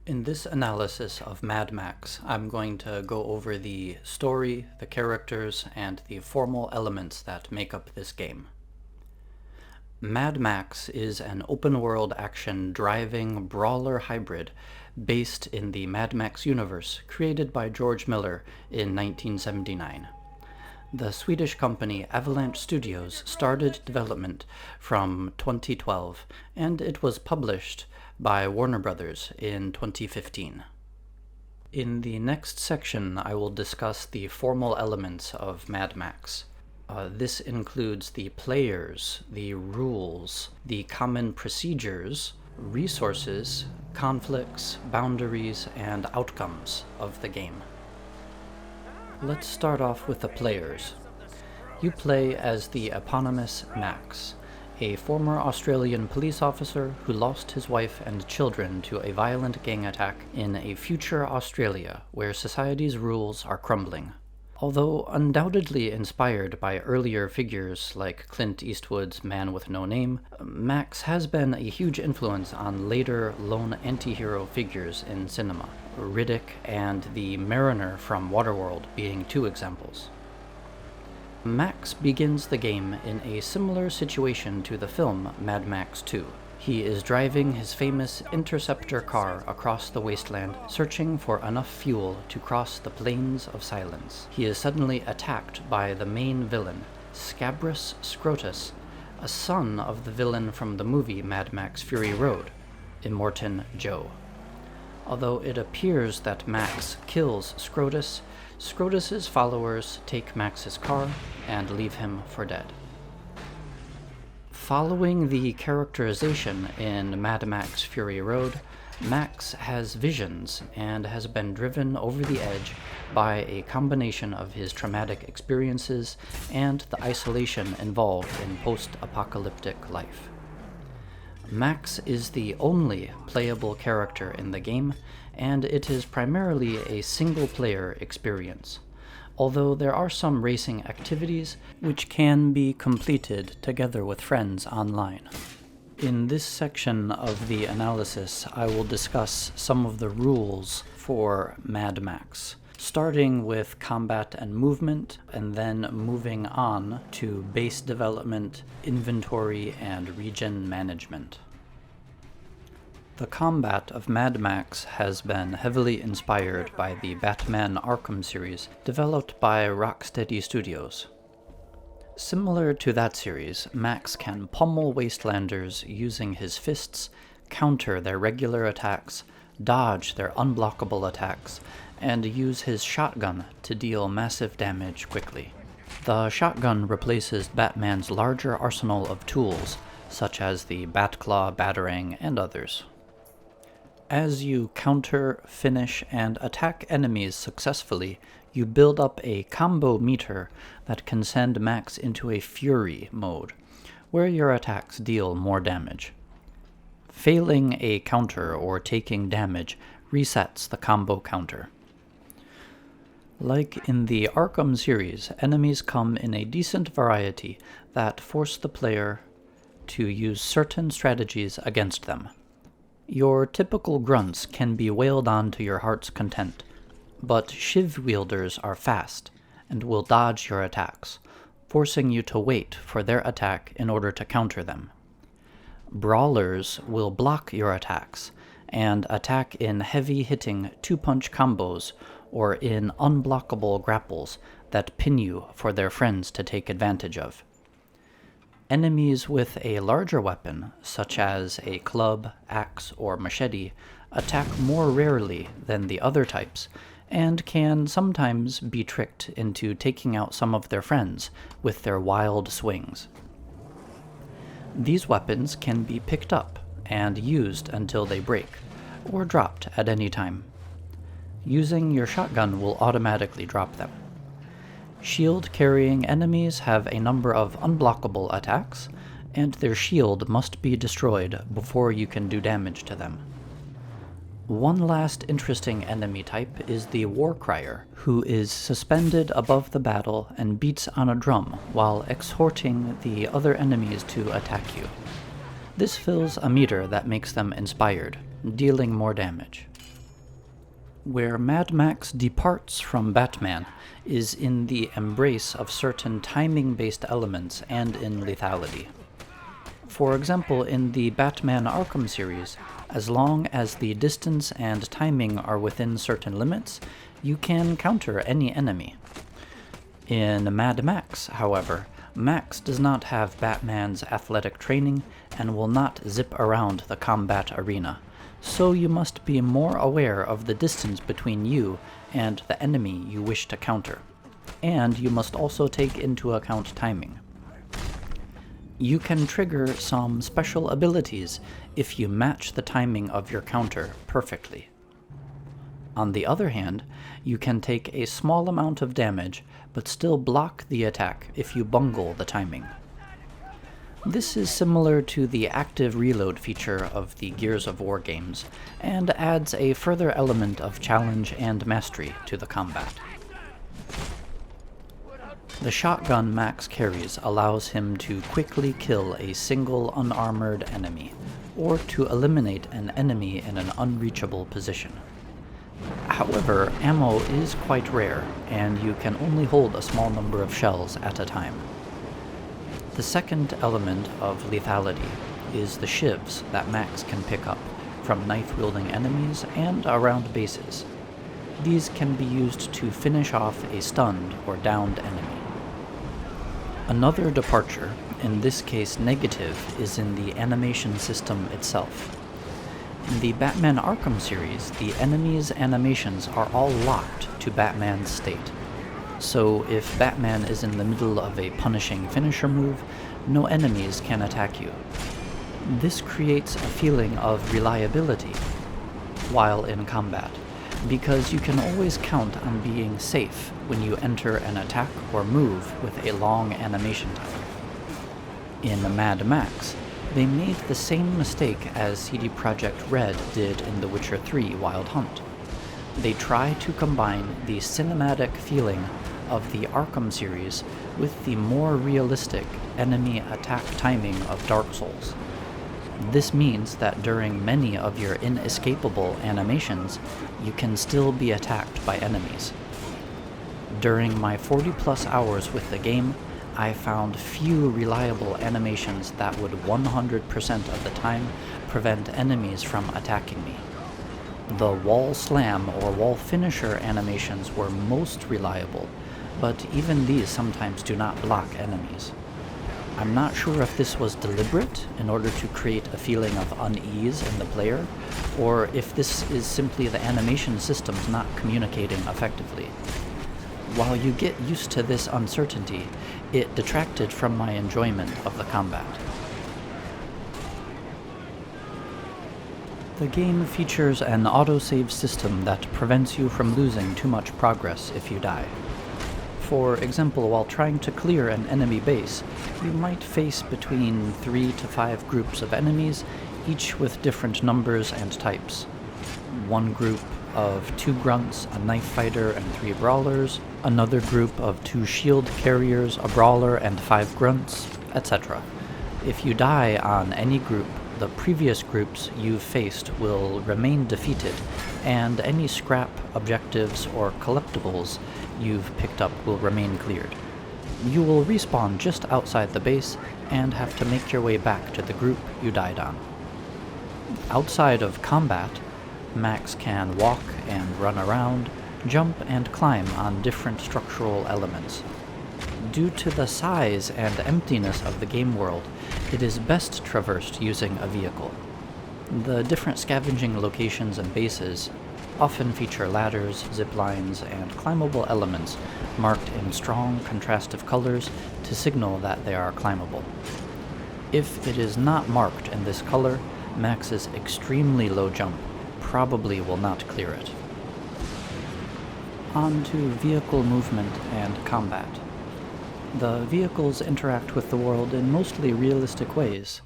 In this analysis of Mad Max, I'm going to go over the story, the characters, and the formal elements that make up this game. Mad Max is an open-world action driving brawler hybrid based in the Mad Max universe created by George Miller in 1979. The Swedish company Avalanche Studios started development from 2012, and it was published by Warner Brothers in 2015. In the next section, I will discuss the formal elements of Mad Max. This includes the players, the rules, the common procedures, resources, conflicts, boundaries, and outcomes of the game. Let's start off with the players. You play as the eponymous Max, a former Australian police officer who lost his wife and children to a violent gang attack in a future Australia where society's rules are crumbling. Although undoubtedly inspired by earlier figures like Clint Eastwood's Man with No Name, Max has been a huge influence on later lone anti-hero figures in cinema, Riddick and the Mariner from Waterworld being two examples. Max begins the game in a similar situation to the film Mad Max 2. He is driving his famous Interceptor car across the wasteland, searching for enough fuel to cross the Plains of Silence. He is suddenly attacked by the main villain, Scabrous Scrotus, a son of the villain from the movie Mad Max Fury Road, Immortan Joe. Although it appears that Max kills Scrotus, Scrotus's followers take Max's car and leave him for dead. Following the characterization in Mad Max Fury Road, Max has visions and has been driven over the edge by a combination of his traumatic experiences and the isolation involved in post-apocalyptic life. Max is the only playable character in the game, and it is primarily a single-player experience, although there are some racing activities which can be completed together with friends online. In this section of the analysis, I will discuss some of the rules for Mad Max, starting with combat and movement, and then moving on to base development, inventory, and regen management. The combat of Mad Max has been heavily inspired by the Batman Arkham series developed by Rocksteady Studios. Similar to that series, Max can pummel Wastelanders using his fists, counter their regular attacks, dodge their unblockable attacks, and use his shotgun to deal massive damage quickly. The shotgun replaces Batman's larger arsenal of tools, such as the Batclaw, Batarang, and others. As you counter, finish, and attack enemies successfully, you build up a combo meter that can send Max into a Fury mode, where your attacks deal more damage. Failing a counter or taking damage resets the combo counter. Like in the Arkham series, enemies come in a decent variety that force the player to use certain strategies against them. Your typical grunts can be wailed on to your heart's content, but Shiv wielders are fast and will dodge your attacks, forcing you to wait for their attack in order to counter them. Brawlers will block your attacks and attack in heavy-hitting two-punch combos or in unblockable grapples that pin you for their friends to take advantage of. Enemies with a larger weapon, such as a club, axe, or machete, attack more rarely than the other types, and can sometimes be tricked into taking out some of their friends with their wild swings. These weapons can be picked up and used until they break, or dropped at any time. Using your shotgun will automatically drop them. Shield-carrying enemies have a number of unblockable attacks, and their shield must be destroyed before you can do damage to them. One last interesting enemy type is the War Crier, who is suspended above the battle and beats on a drum while exhorting the other enemies to attack you. This fills a meter that makes them inspired, dealing more damage. Where Mad Max departs from Batman is in the embrace of certain timing-based elements and in lethality. For example, in the Batman Arkham series, as long as the distance and timing are within certain limits, you can counter any enemy. In Mad Max, however, Max does not have Batman's athletic training and will not zip around the combat arena, so you must be more aware of the distance between you and the enemy you wish to counter, and you must also take into account timing. You can trigger some special abilities if you match the timing of your counter perfectly. On the other hand, you can take a small amount of damage but still block the attack if you bungle the timing. This is similar to the active reload feature of the Gears of War games, and adds a further element of challenge and mastery to the combat. The shotgun Max carries allows him to quickly kill a single unarmored enemy, or to eliminate an enemy in an unreachable position. However, ammo is quite rare, and you can only hold a small number of shells at a time. The second element of lethality is the shivs that Max can pick up from knife-wielding enemies and around bases. These can be used to finish off a stunned or downed enemy. Another departure, in this case negative, is in the animation system itself. In the Batman Arkham series, the enemies' animations are all locked to Batman's state. So if Batman is in the middle of a punishing finisher move, no enemies can attack you. This creates a feeling of reliability while in combat, because you can always count on being safe when you enter an attack or move with a long animation time. In Mad Max, they made the same mistake as CD Projekt Red did in The Witcher 3 Wild Hunt. They try to combine the cinematic feeling of the Arkham series with the more realistic enemy attack timing of Dark Souls. This means that during many of your inescapable animations, you can still be attacked by enemies. During my 40+ hours with the game, I found few reliable animations that would 100% of the time prevent enemies from attacking me. The wall slam or wall finisher animations were most reliable, but even these sometimes do not block enemies. I'm not sure if this was deliberate in order to create a feeling of unease in the player, or if this is simply the animation systems not communicating effectively. While you get used to this uncertainty, it detracted from my enjoyment of the combat. The game features an autosave system that prevents you from losing too much progress if you die. For example, while trying to clear an enemy base, you might face between 3 to 5 groups of enemies, each with different numbers and types. One group of 2 grunts, a knife fighter, and 3 brawlers, another group of 2 shield carriers, a brawler, and 5 grunts, etc. If you die on any group, the previous groups you've faced will remain defeated, and any scrap, objectives, or collectibles you've picked up will remain cleared. You will respawn just outside the base and have to make your way back to the group you died on. Outside of combat, Max can walk and run around, jump and climb on different structural elements. Due to the size and emptiness of the game world, it is best traversed using a vehicle. The different scavenging locations and bases often feature ladders, zip lines, and climbable elements marked in strong contrastive colors to signal that they are climbable. If it is not marked in this color, Max's extremely low jump probably will not clear it. On to vehicle movement and combat. The vehicles interact with the world in mostly realistic ways.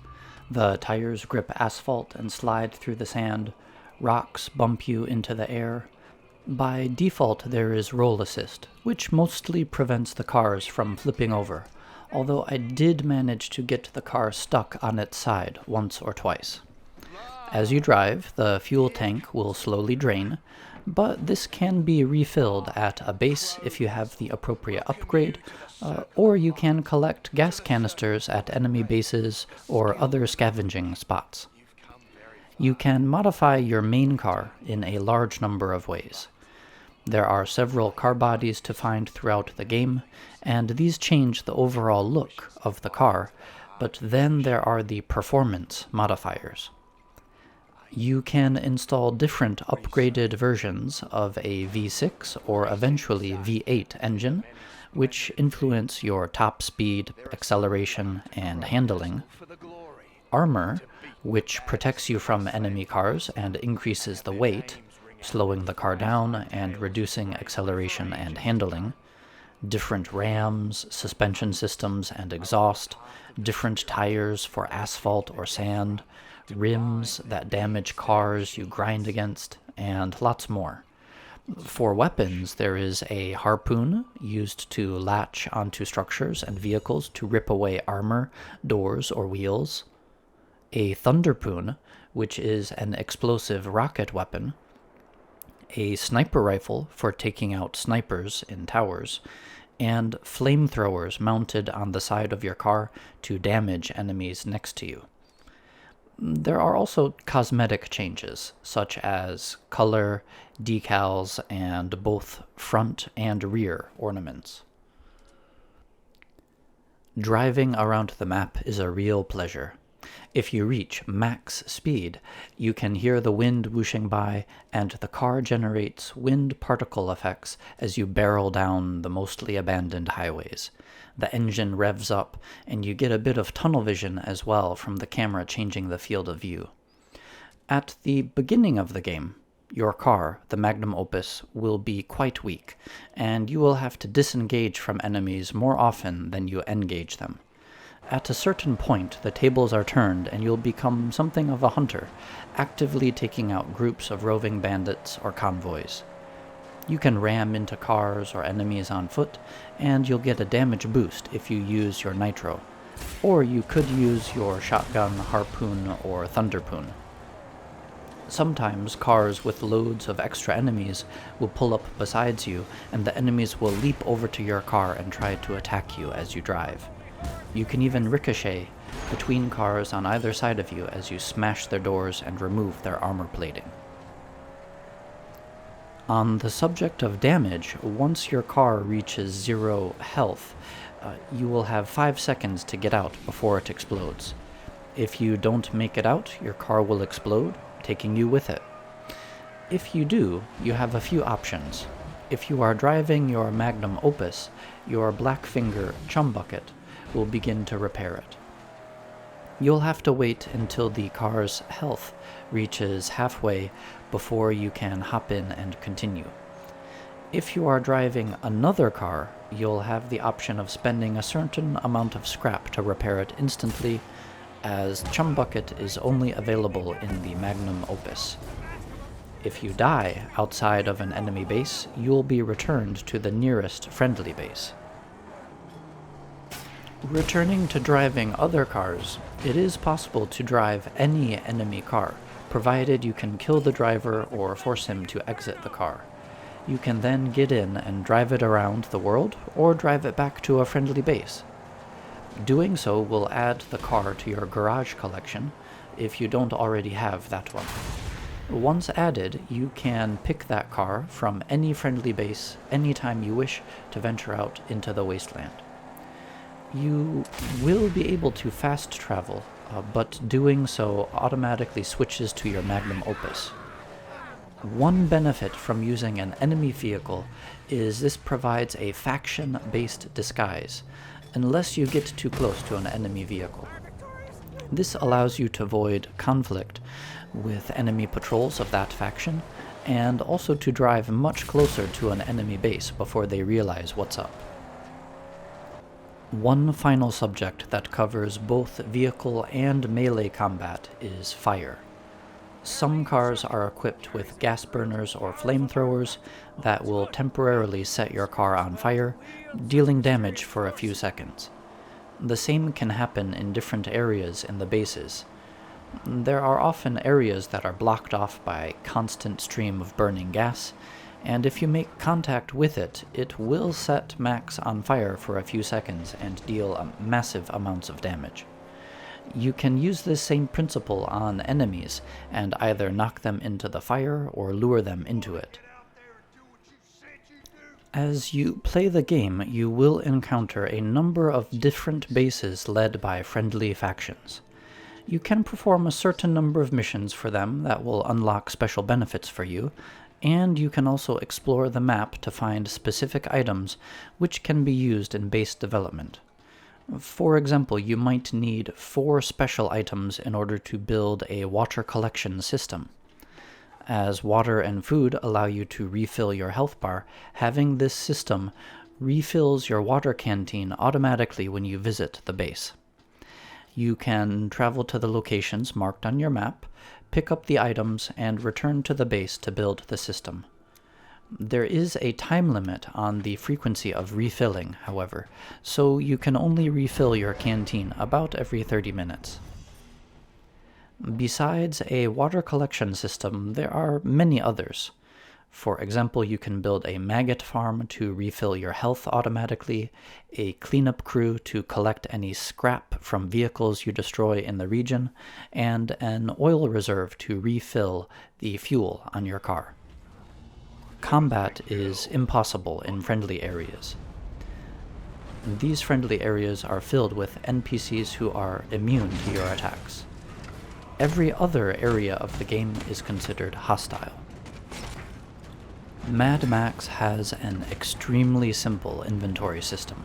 The tires grip asphalt and slide through the sand. Rocks bump you into the air. By default, there is roll assist, which mostly prevents the cars from flipping over, although I did manage to get the car stuck on its side once or twice. As you drive, the fuel tank will slowly drain, but this can be refilled at a base if you have the appropriate upgrade, or you can collect gas canisters at enemy bases or other scavenging spots. You can modify your main car in a large number of ways. There are several car bodies to find throughout the game, and these change the overall look of the car, but then there are the performance modifiers. You can install different upgraded versions of a V6 or eventually V8 engine, which influence your top speed, acceleration, and handling. Armor, which protects you from enemy cars and increases the weight, slowing the car down and reducing acceleration and handling. Different rams, suspension systems and exhaust, different tires for asphalt or sand, rims that damage cars you grind against, and lots more. For weapons, there is a harpoon used to latch onto structures and vehicles to rip away armor, doors, or wheels. A thunderpoon, which is an explosive rocket weapon. A sniper rifle for taking out snipers in towers, and flamethrowers mounted on the side of your car to damage enemies next to you. There are also cosmetic changes, such as color, decals, and both front and rear ornaments. Driving around the map is a real pleasure. If you reach max speed, you can hear the wind whooshing by, and the car generates wind particle effects as you barrel down the mostly abandoned highways. The engine revs up, and you get a bit of tunnel vision as well from the camera changing the field of view. At the beginning of the game, your car, the Magnum Opus, will be quite weak, and you will have to disengage from enemies more often than you engage them. At a certain point, the tables are turned and you'll become something of a hunter, actively taking out groups of roving bandits or convoys. You can ram into cars or enemies on foot, and you'll get a damage boost if you use your nitro, or you could use your shotgun, harpoon, or thunderpoon. Sometimes cars with loads of extra enemies will pull up beside you, and the enemies will leap over to your car and try to attack you as you drive. You can even ricochet between cars on either side of you as you smash their doors and remove their armor plating. On the subject of damage, once your car reaches 0 health, you will have 5 seconds to get out before it explodes. If you don't make it out, your car will explode, taking you with it. If you do, you have a few options. If you are driving your Magnum Opus, your Blackfinger chum bucket will begin to repair it. You'll have to wait until the car's health reaches halfway before you can hop in and continue. If you are driving another car, you'll have the option of spending a certain amount of scrap to repair it instantly, as Chum Bucket is only available in the Magnum Opus. If you die outside of an enemy base, you'll be returned to the nearest friendly base. Returning to driving other cars, it is possible to drive any enemy car, provided you can kill the driver or force him to exit the car. You can then get in and drive it around the world, or drive it back to a friendly base. Doing so will add the car to your garage collection, if you don't already have that one. Once added, you can pick that car from any friendly base anytime you wish to venture out into the wasteland. You will be able to fast travel, but doing so automatically switches to your Magnum Opus. One benefit from using an enemy vehicle is this provides a faction-based disguise, unless you get too close to an enemy vehicle. This allows you to avoid conflict with enemy patrols of that faction, and also to drive much closer to an enemy base before they realize what's up. One final subject that covers both vehicle and melee combat is fire. Some cars are equipped with gas burners or flamethrowers that will temporarily set your car on fire, dealing damage for a few seconds. The same can happen in different areas in the bases. There are often areas that are blocked off by a constant stream of burning gas, and if you make contact with it, it will set Max on fire for a few seconds and deal massive amounts of damage. You can use this same principle on enemies and either knock them into the fire or lure them into it. As you play the game, you will encounter a number of different bases led by friendly factions. You can perform a certain number of missions for them that will unlock special benefits for you, and you can also explore the map to find specific items which can be used in base development. For example, you might need 4 special items in order to build a water collection system. As water and food allow you to refill your health bar, having this system refills your water canteen automatically when you visit the base. You can travel to the locations marked on your map, pick up the items, and return to the base to build the system. There is a time limit on the frequency of refilling, however, so you can only refill your canteen about every 30 minutes. Besides a water collection system, there are many others. For example, you can build a maggot farm to refill your health automatically, a cleanup crew to collect any scrap from vehicles you destroy in the region, and an oil reserve to refill the fuel on your car. Combat is impossible in friendly areas. These friendly areas are filled with NPCs who are immune to your attacks. Every other area of the game is considered hostile. Mad Max has an extremely simple inventory system.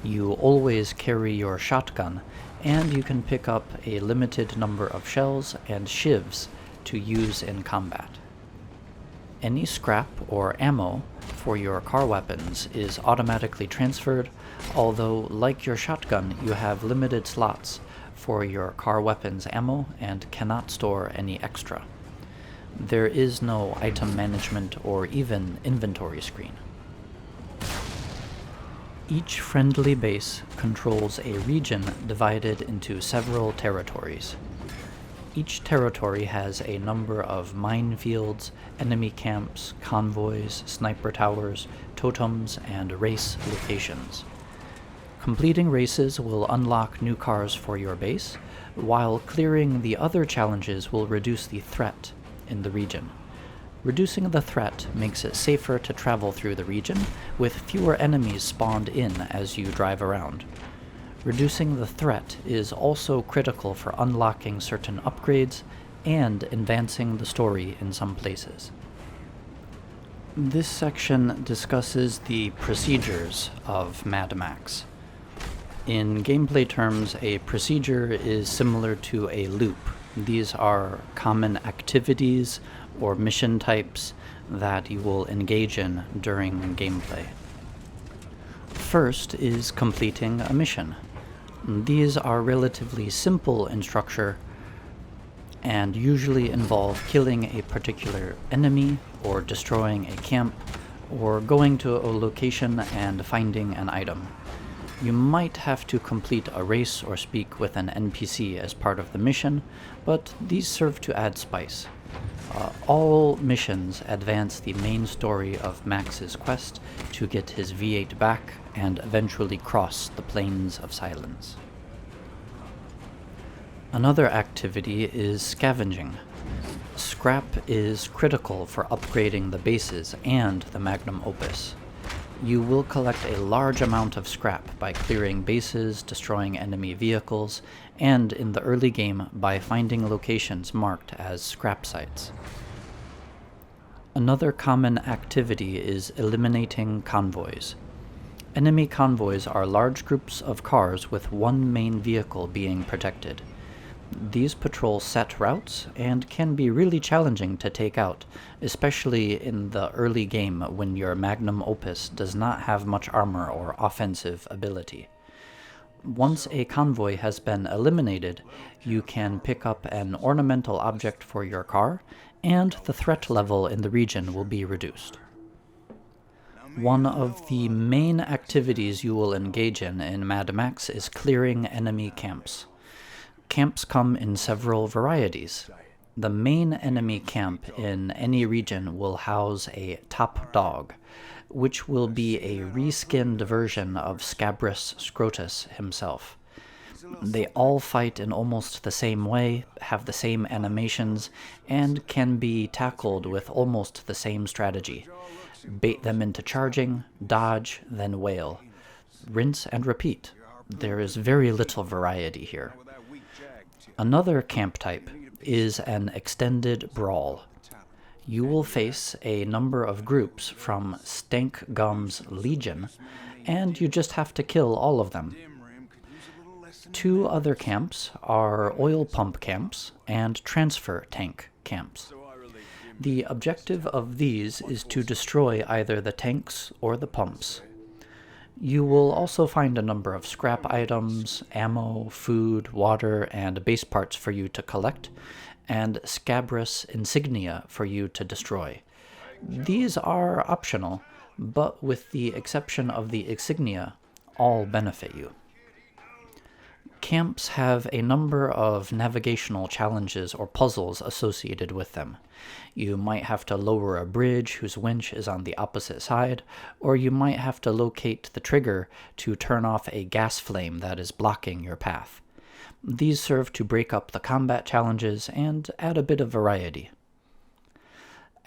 You always carry your shotgun, and you can pick up a limited number of shells and shivs to use in combat. Any scrap or ammo for your car weapons is automatically transferred, although like your shotgun, you have limited slots for your car weapons ammo and cannot store any extra. There is no item management or even inventory screen. Each friendly base controls a region divided into several territories. Each territory has a number of minefields, enemy camps, convoys, sniper towers, totems, and race locations. Completing races will unlock new cars for your base, while clearing the other challenges will reduce the threat in the region. Reducing the threat makes it safer to travel through the region, with fewer enemies spawned in as you drive around. Reducing the threat is also critical for unlocking certain upgrades and advancing the story in some places. This section discusses the procedures of Mad Max. In gameplay terms, a procedure is similar to a loop. These are common activities or mission types that you will engage in during gameplay. First is completing a mission. These are relatively simple in structure and usually involve killing a particular enemy or destroying a camp or going to a location and finding an item. You might have to complete a race or speak with an NPC as part of the mission, but these serve to add spice. All missions advance the main story of Max's quest to get his V8 back and eventually cross the Plains of Silence. Another activity is scavenging. Scrap is critical for upgrading the bases and the Magnum Opus. You will collect a large amount of scrap by clearing bases, destroying enemy vehicles, and in the early game by finding locations marked as scrap sites. Another common activity is eliminating convoys. Enemy convoys are large groups of cars with one main vehicle being protected. These patrol set routes and can be really challenging to take out, especially in the early game when your Magnum Opus does not have much armor or offensive ability. Once a convoy has been eliminated, you can pick up an ornamental object for your car, and the threat level in the region will be reduced. One of the main activities you will engage in Mad Max is clearing enemy camps. Camps come in several varieties. The main enemy camp in any region will house a top dog, which will be a reskinned version of Scabrous Scrotus himself. They all fight in almost the same way, have the same animations, and can be tackled with almost the same strategy. Bait them into charging, dodge, then wail. Rinse and repeat. There is very little variety here. Another camp type is an extended brawl. You will face a number of groups from Stank Gum's Legion, and you just have to kill all of them. Two other camps are oil pump camps and transfer tank camps. The objective of these is to destroy either the tanks or the pumps. You will also find a number of scrap items, ammo, food, water, and base parts for you to collect, and scabrous insignia for you to destroy. These are optional, but with the exception of the insignia, all benefit you. Camps have a number of navigational challenges or puzzles associated with them. You might have to lower a bridge whose winch is on the opposite side, or you might have to locate the trigger to turn off a gas flame that is blocking your path. These serve to break up the combat challenges and add a bit of variety.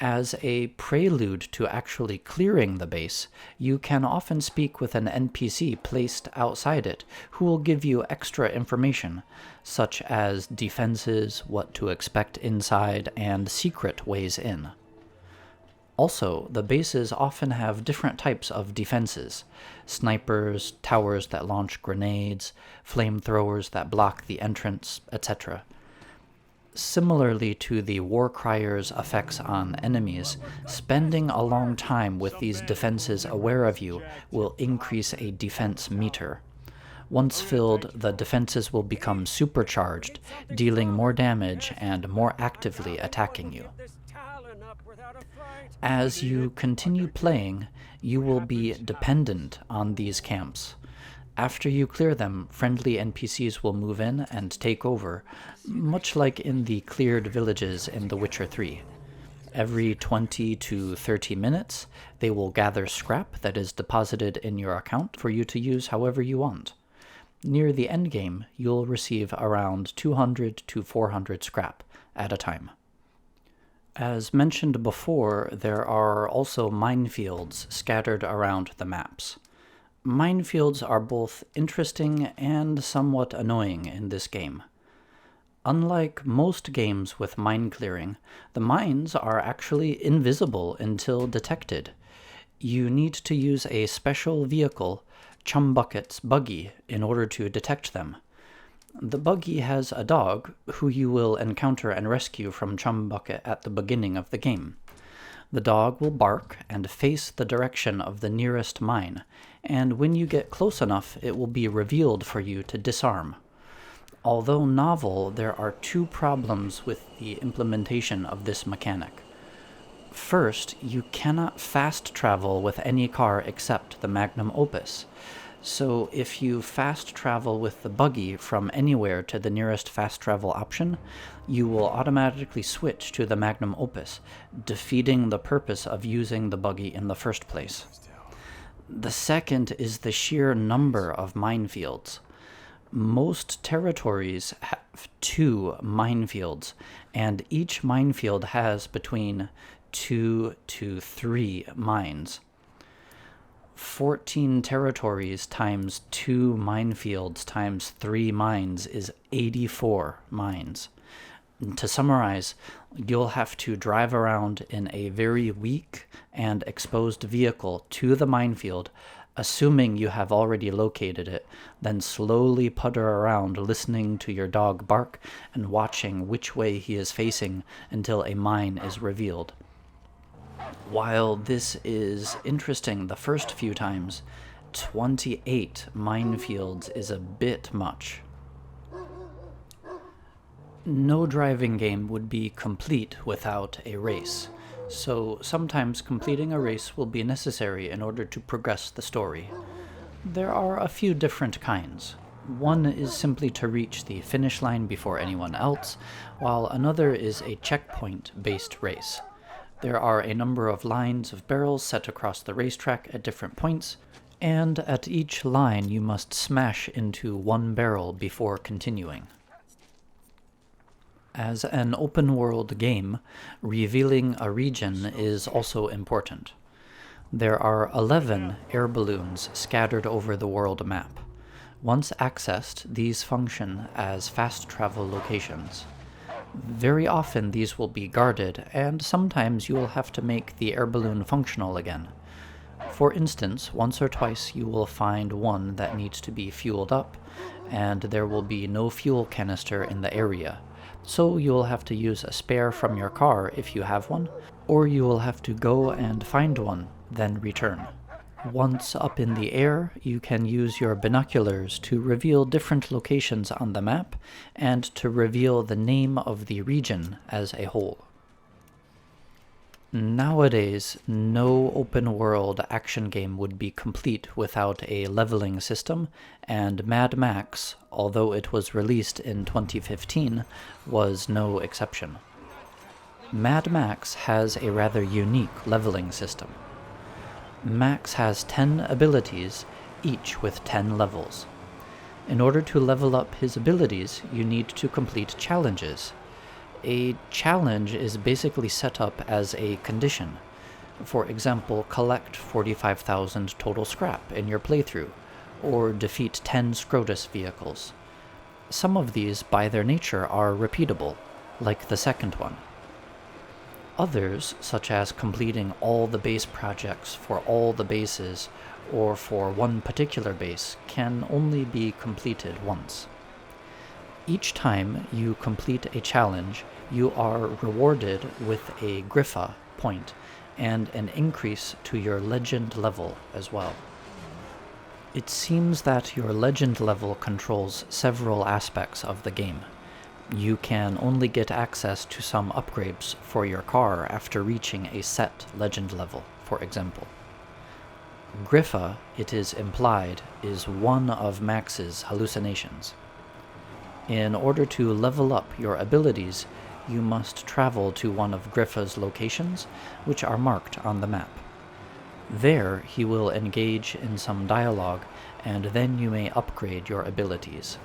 As a prelude to actually clearing the base, you can often speak with an NPC placed outside it who will give you extra information, such as defenses, what to expect inside, and secret ways in. Also, the bases often have different types of defenses: snipers, towers that launch grenades, flamethrowers that block the entrance, etc. Similarly to the War Crier's effects on enemies, spending a long time with these defenses aware of you will increase a defense meter. Once filled, the defenses will become supercharged, dealing more damage and more actively attacking you. As you continue playing, you will be dependent on these camps. After you clear them, friendly NPCs will move in and take over, much like in the cleared villages in The Witcher 3. Every 20 to 30 minutes, they will gather scrap that is deposited in your account for you to use however you want. Near the endgame, you'll receive around 200 to 400 scrap at a time. As mentioned before, there are also minefields scattered around the maps. Minefields are both interesting and somewhat annoying in this game. Unlike most games with mine clearing, the mines are actually invisible until detected. You need to use a special vehicle, Chumbucket's buggy, in order to detect them. The buggy has a dog, who you will encounter and rescue from Chumbucket at the beginning of the game. The dog will bark and face the direction of the nearest mine, and when you get close enough, it will be revealed for you to disarm. Although novel, there are two problems with the implementation of this mechanic. First, you cannot fast travel with any car except the Magnum Opus. So if you fast travel with the buggy from anywhere to the nearest fast travel option, you will automatically switch to the Magnum Opus, defeating the purpose of using the buggy in the first place. The second is the sheer number of minefields. Most territories have 2 minefields, and each minefield has between 2 to 3 mines. 14 territories times 2 minefields times 3 mines is 84 mines. To summarize, you'll have to drive around in a very weak and exposed vehicle to the minefield, assuming you have already located it, then slowly putter around listening to your dog bark and watching which way he is facing until a mine is revealed. While this is interesting the first few times, 28 minefields is a bit much. No driving game would be complete without a race, so sometimes completing a race will be necessary in order to progress the story. There are a few different kinds. One is simply to reach the finish line before anyone else, while another is a checkpoint-based race. There are a number of lines of barrels set across the racetrack at different points, and at each line you must smash into one barrel before continuing. As an open-world game, revealing a region is also important. There are 11 air balloons scattered over the world map. Once accessed, these function as fast travel locations. Very often these will be guarded, and sometimes you will have to make the air balloon functional again. For instance, once or twice you will find one that needs to be fueled up, and there will be no fuel canister in the area. So you will have to use a spare from your car if you have one, or you will have to go and find one, then return. Once up in the air, you can use your binoculars to reveal different locations on the map, and to reveal the name of the region as a whole. Nowadays, no open-world action game would be complete without a leveling system, and Mad Max, although it was released in 2015, was no exception. Mad Max has a rather unique leveling system. Max has 10 abilities, each with 10 levels. In order to level up his abilities, you need to complete challenges. A challenge is basically set up as a condition. For example, collect 45,000 total scrap in your playthrough, or defeat 10 Scrotus vehicles. Some of these, by their nature, are repeatable, like the second one. Others, such as completing all the base projects for all the bases, or for one particular base, can only be completed once. Each time you complete a challenge, you are rewarded with a Griffa point and an increase to your legend level as well. It seems that your legend level controls several aspects of the game. You can only get access to some upgrades for your car after reaching a set legend level, for example. Griffa, it is implied, is one of Max's hallucinations. In order to level up your abilities, you must travel to one of Griffa's locations, which are marked on the map. There, he will engage in some dialogue, and then you may upgrade your abilities.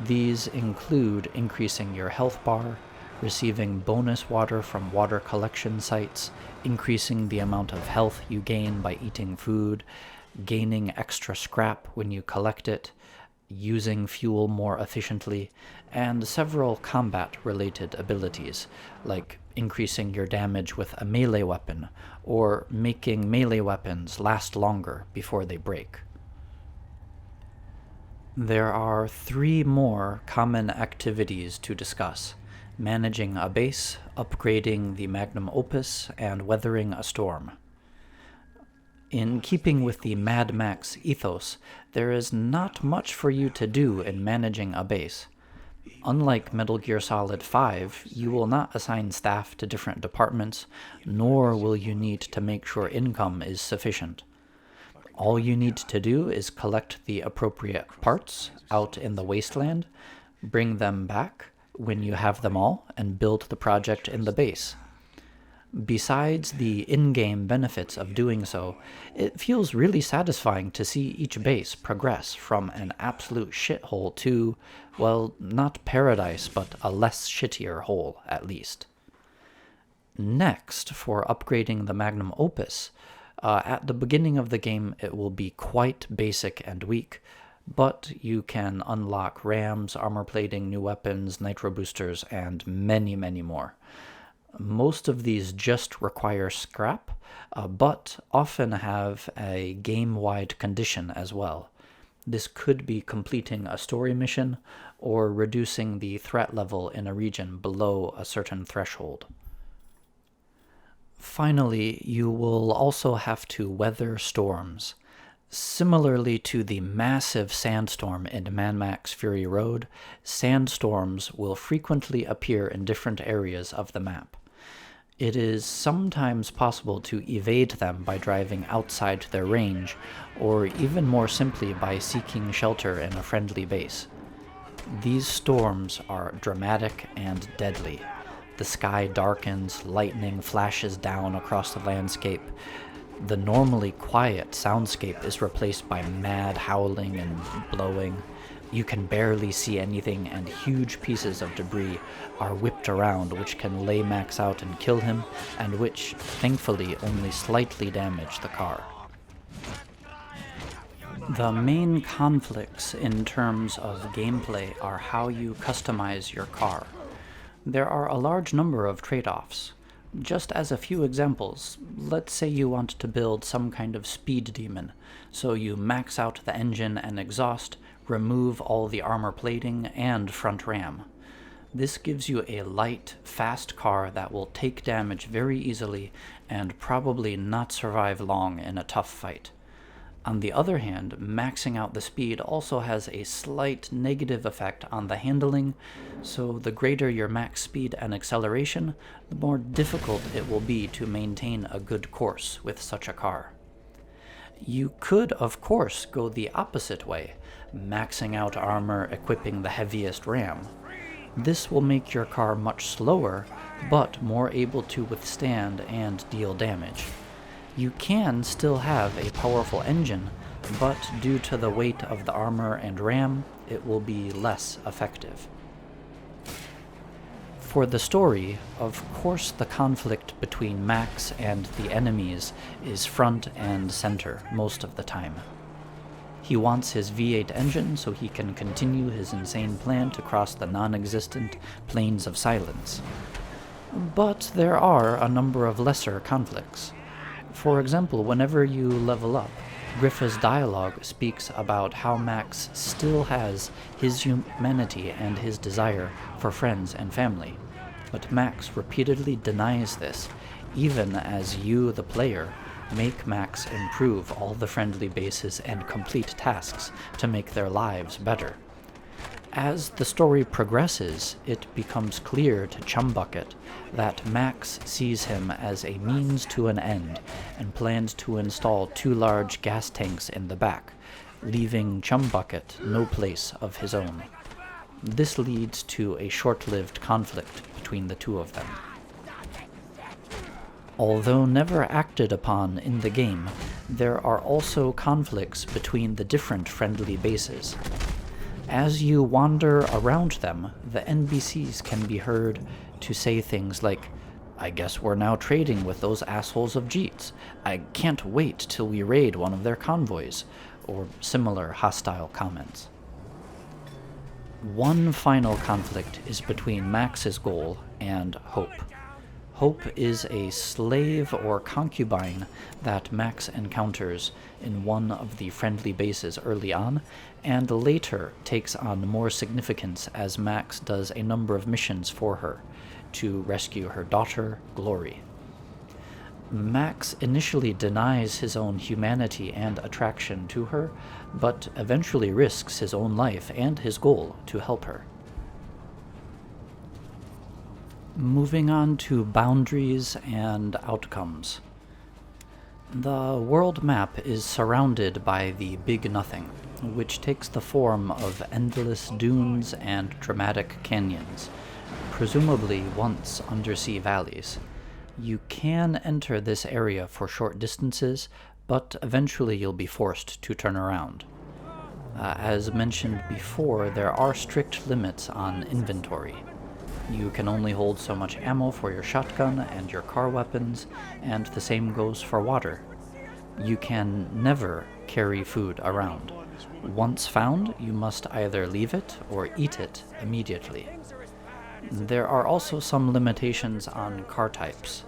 These include increasing your health bar, receiving bonus water from water collection sites, increasing the amount of health you gain by eating food, gaining extra scrap when you collect it, using fuel more efficiently, and several combat-related abilities, like increasing your damage with a melee weapon, or making melee weapons last longer before they break. There are 3 more common activities to discuss: managing a base, upgrading the Magnum Opus, and weathering a storm. In keeping with the Mad Max ethos, there is not much for you to do in managing a base. Unlike Metal Gear Solid 5, you will not assign staff to different departments, nor will you need to make sure income is sufficient. All you need to do is collect the appropriate parts out in the wasteland, bring them back when you have them all, and build the project in the base. Besides the in-game benefits of doing so, it feels really satisfying to see each base progress from an absolute shithole to, well, not paradise, but a less shittier hole, at least. Next, for upgrading the Magnum Opus, at the beginning of the game it will be quite basic and weak, but you can unlock rams, armor plating, new weapons, nitro boosters, and many, many more. Most of these just require scrap, but often have a game-wide condition as well. This could be completing a story mission, or reducing the threat level in a region below a certain threshold. Finally, you will also have to weather storms. Similarly to the massive sandstorm in Mad Max Fury Road, sandstorms will frequently appear in different areas of the map. It is sometimes possible to evade them by driving outside their range, or even more simply by seeking shelter in a friendly base. These storms are dramatic and deadly. The sky darkens, lightning flashes down across the landscape. The normally quiet soundscape is replaced by mad howling and blowing. You can barely see anything, and huge pieces of debris are whipped around, which can lay Max out and kill him, and which, thankfully, only slightly damage the car. The main conflicts in terms of gameplay are how you customize your car. There are a large number of trade-offs. Just as a few examples, let's say you want to build some kind of speed demon, so you max out the engine and exhaust, remove all the armor plating and front ram. This gives you a light, fast car that will take damage very easily and probably not survive long in a tough fight. On the other hand, maxing out the speed also has a slight negative effect on the handling, so the greater your max speed and acceleration, the more difficult it will be to maintain a good course with such a car. You could, of course, go the opposite way, maxing out armor, equipping the heaviest ram. This will make your car much slower, but more able to withstand and deal damage. You can still have a powerful engine, but due to the weight of the armor and ram, it will be less effective. For the story, of course the conflict between Max and the enemies is front and center most of the time. He wants his V8 engine so he can continue his insane plan to cross the non-existent Plains of Silence. But there are a number of lesser conflicts. For example, whenever you level up, Griffa's dialogue speaks about how Max still has his humanity and his desire for friends and family, but Max repeatedly denies this, even as you, the player, make Max improve all the friendly bases and complete tasks to make their lives better. As the story progresses, it becomes clear to Chumbucket that Max sees him as a means to an end and plans to install 2 large gas tanks in the back, leaving Chumbucket no place of his own. This leads to a short-lived conflict between the two of them. Although never acted upon in the game, there are also conflicts between the different friendly bases. As you wander around them, the NPCs can be heard to say things like, "I guess we're now trading with those assholes of Jeets. I can't wait till we raid one of their convoys," or similar hostile comments. One final conflict is between Max's goal and Hope. Hope is a slave or concubine that Max encounters in one of the friendly bases early on, and later takes on more significance as Max does a number of missions for her to rescue her daughter, Glory. Max initially denies his own humanity and attraction to her, but eventually risks his own life and his goal to help her. Moving on to boundaries and outcomes. The world map is surrounded by the Big Nothing, which takes the form of endless dunes and dramatic canyons, presumably once undersea valleys. You can enter this area for short distances, but eventually you'll be forced to turn around. As mentioned before, there are strict limits on inventory. You can only hold so much ammo for your shotgun and your car weapons, and the same goes for water. You can never carry food around. Once found, you must either leave it or eat it immediately. There are also some limitations on car types.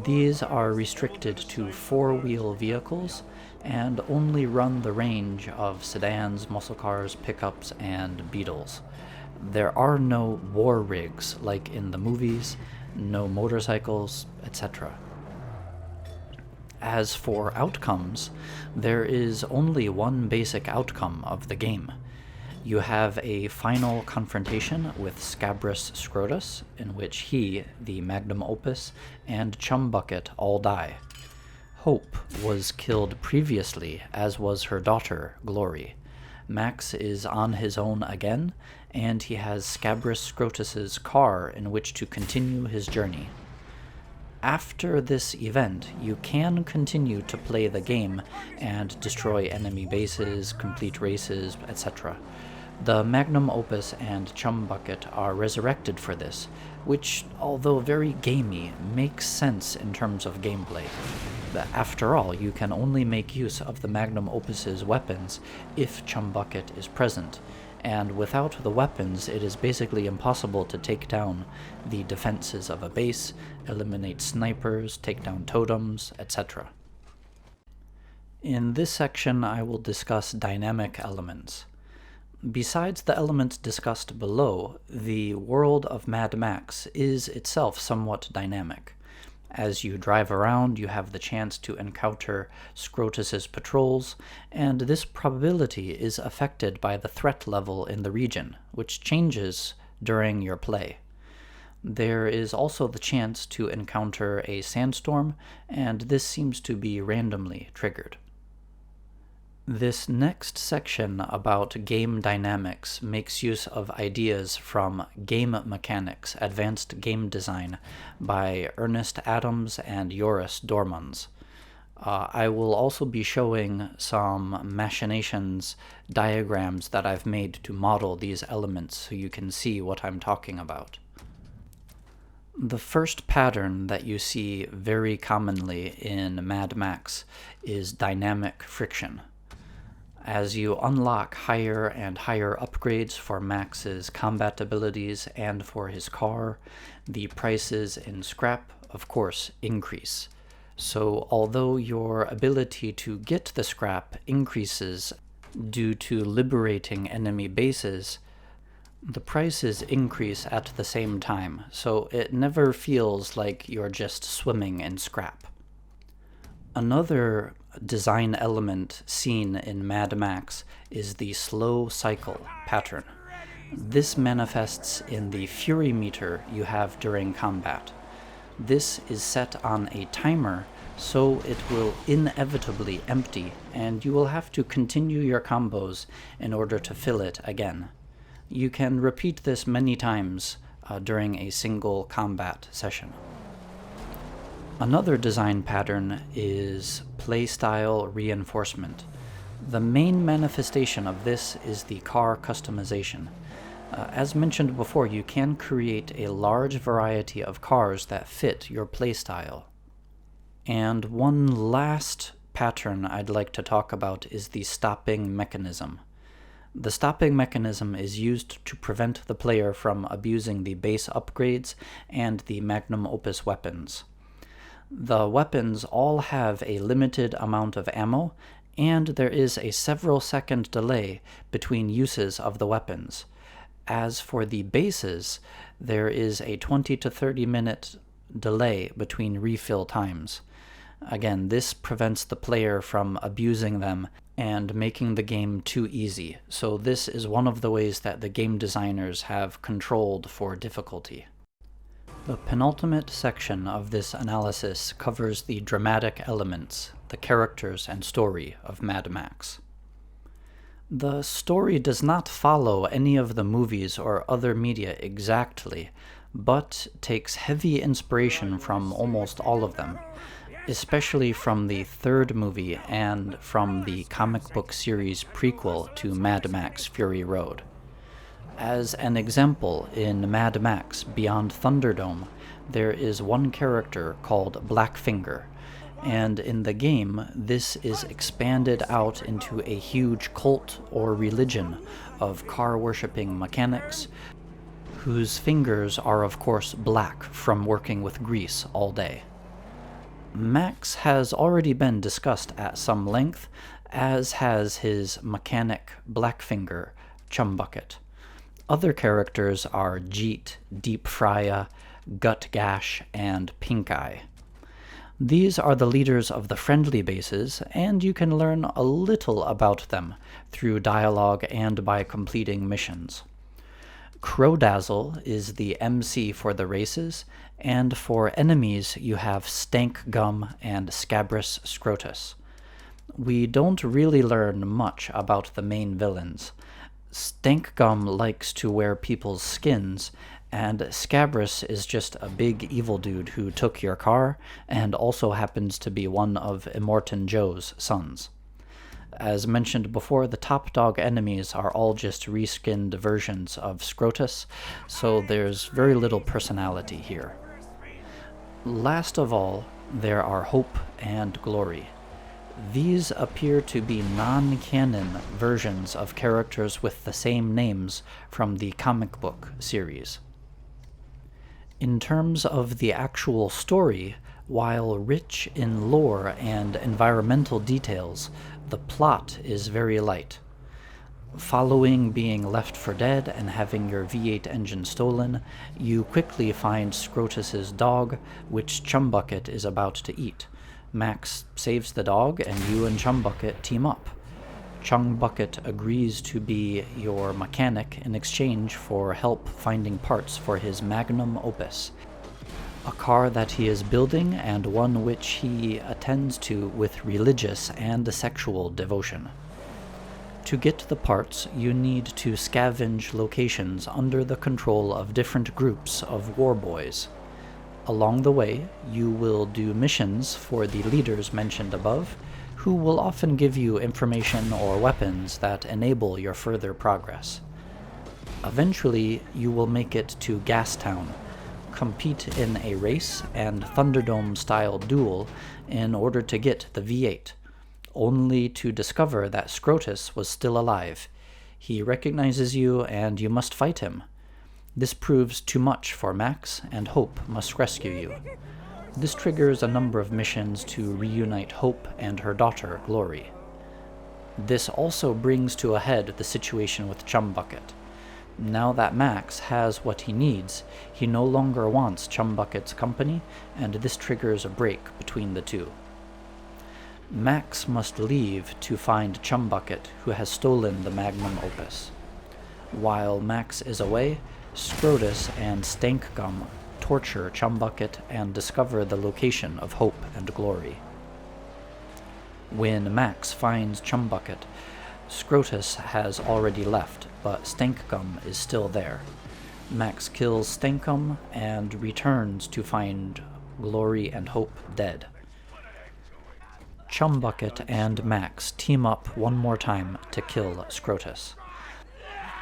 These are restricted to 4-wheel vehicles and only run the range of sedans, muscle cars, pickups, and beetles. There are no war rigs like in the movies, no motorcycles, etc. As for outcomes, there is only one basic outcome of the game. You have a final confrontation with Scabrous Scrotus, in which he, the Magnum Opus, and Chum Bucket all die. Hope was killed previously, as was her daughter, Glory. Max is on his own again, and he has Scabrous Scrotus's car in which to continue his journey. After this event, you can continue to play the game and destroy enemy bases, complete races, etc. The Magnum Opus and Chum Bucket are resurrected for this, which, although very gamey, makes sense in terms of gameplay. After all, you can only make use of the Magnum Opus's weapons if Chum Bucket is present, and without the weapons it is basically impossible to take down the defenses of a base, eliminate snipers, take down totems, etc. In this section I will discuss dynamic elements. Besides the elements discussed below, the world of Mad Max is itself somewhat dynamic. As you drive around, you have the chance to encounter Scrotus's patrols, and this probability is affected by the threat level in the region, which changes during your play. There is also the chance to encounter a sandstorm, and this seems to be randomly triggered. This next section about game dynamics makes use of ideas from Game Mechanics, Advanced Game Design by Ernest Adams and Joris Doormans. I will also be showing some machinations diagrams that I've made to model these elements so you can see what I'm talking about. The first pattern that you see very commonly in Mad Max is dynamic friction. As you unlock higher and higher upgrades for Max's combat abilities and for his car, the prices in scrap, of course, increase. So although your ability to get the scrap increases due to liberating enemy bases, the prices increase at the same time, so it never feels like you're just swimming in scrap. Another design element seen in Mad Max is the slow cycle pattern. This manifests in the fury meter you have during combat. This is set on a timer, so it will inevitably empty, and you will have to continue your combos in order to fill it again. You can repeat this many times during a single combat session. Another design pattern is playstyle reinforcement. The main manifestation of this is the car customization. As mentioned before, you can create a large variety of cars that fit your playstyle. And one last pattern I'd like to talk about is the stopping mechanism. The stopping mechanism is used to prevent the player from abusing the base upgrades and the Magnum Opus weapons. The weapons all have a limited amount of ammo, and there is a several second delay between uses of the weapons. As for the bases, there is a 20 to 30 minute delay between refill times. Again, this prevents the player from abusing them and making the game too easy, so this is one of the ways that the game designers have controlled for difficulty. The penultimate section of this analysis covers the dramatic elements, the characters and story of Mad Max. The story does not follow any of the movies or other media exactly, but takes heavy inspiration from almost all of them, especially from the third movie and from the comic book series prequel to Mad Max Fury Road. As an example, in Mad Max Beyond Thunderdome, there is one character called Blackfinger, and in the game, this is expanded out into a huge cult or religion of car-worshipping mechanics, whose fingers are of course black from working with grease all day. Max has already been discussed at some length, as has his mechanic Blackfinger, Chum Bucket. Other characters are Jeet, Deep Frya, Gut Gash, and Pink Eye. These are the leaders of the friendly bases, and you can learn a little about them through dialogue and by completing missions. Crowdazzle is the MC for the races, and for enemies you have Stank Gum and Scabrous Scrotus. We don't really learn much about the main villains. Stank Gum likes to wear people's skins, and Scabrous is just a big evil dude who took your car and also happens to be one of Immortan Joe's sons. As mentioned before, the top dog enemies are all just reskinned versions of Scrotus, so there's very little personality here. Last of all, there are Hope and Glory. These appear to be non-canon versions of characters with the same names from the comic book series. In terms of the actual story, while rich in lore and environmental details, the plot is very light. Following being left for dead and having your V8 engine stolen, you quickly find Scrotus's dog, which Chumbucket is about to eat. Max saves the dog, and you and Chumbucket team up. Chumbucket agrees to be your mechanic in exchange for help finding parts for his Magnum Opus, a car that he is building and one which he attends to with religious and sexual devotion. To get the parts, you need to scavenge locations under the control of different groups of war boys. Along the way, you will do missions for the leaders mentioned above, who will often give you information or weapons that enable your further progress. Eventually, you will make it to Gastown, compete in a race and Thunderdome-style duel in order to get the V8, only to discover that Scrotus was still alive. He recognizes you and you must fight him. This proves too much for Max, and Hope must rescue you. This triggers a number of missions to reunite Hope and her daughter, Glory. This also brings to a head the situation with Chumbucket. Now that Max has what he needs, he no longer wants Chumbucket's company, and this triggers a break between the two. Max must leave to find Chumbucket, who has stolen the Magnum Opus. While Max is away, Scrotus and Stankgum torture Chumbucket and discover the location of Hope and Glory. When Max finds Chumbucket, Scrotus has already left, but Stankgum is still there. Max kills Stankgum and returns to find Glory and Hope dead. Chumbucket and Max team up one more time to kill Scrotus.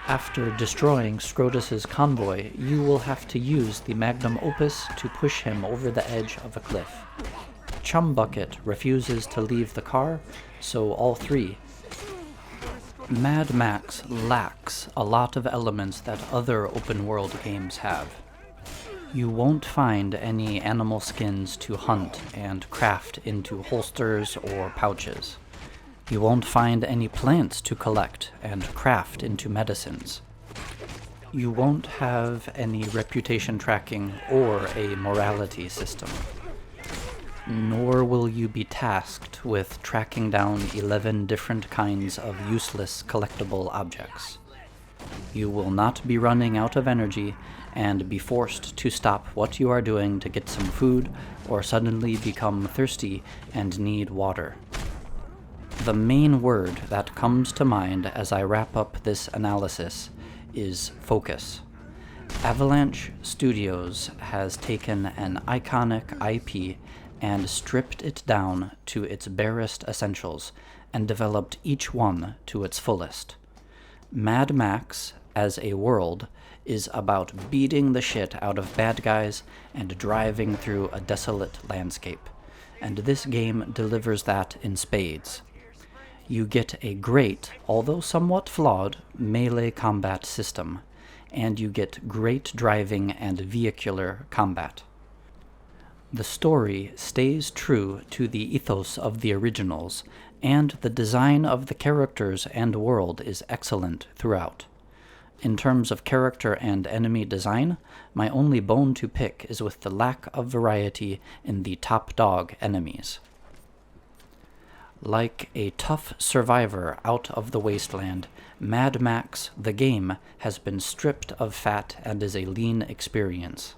After destroying Scrotus's convoy, you will have to use the Magnum Opus to push him over the edge of a cliff. Chumbucket refuses to leave the car, so all three. Mad Max lacks a lot of elements that other open-world games have. You won't find any animal skins to hunt and craft into holsters or pouches. You won't find any plants to collect and craft into medicines. You won't have any reputation tracking or a morality system. Nor will you be tasked with tracking down 11 different kinds of useless collectible objects. You will not be running out of energy and be forced to stop what you are doing to get some food or suddenly become thirsty and need water. The main word that comes to mind as I wrap up this analysis is focus. Avalanche Studios has taken an iconic IP and stripped it down to its barest essentials and developed each one to its fullest. Mad Max, as a world, is about beating the shit out of bad guys and driving through a desolate landscape, and this game delivers that in spades. You get a great, although somewhat flawed, melee combat system, and you get great driving and vehicular combat. The story stays true to the ethos of the originals, and the design of the characters and world is excellent throughout. In terms of character and enemy design, my only bone to pick is with the lack of variety in the top dog enemies. Like a tough survivor out of the wasteland, Mad Max the game has been stripped of fat and is a lean experience.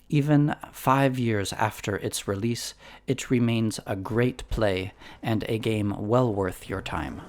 Even 5 years after its release, it remains a great play and a game well worth your time.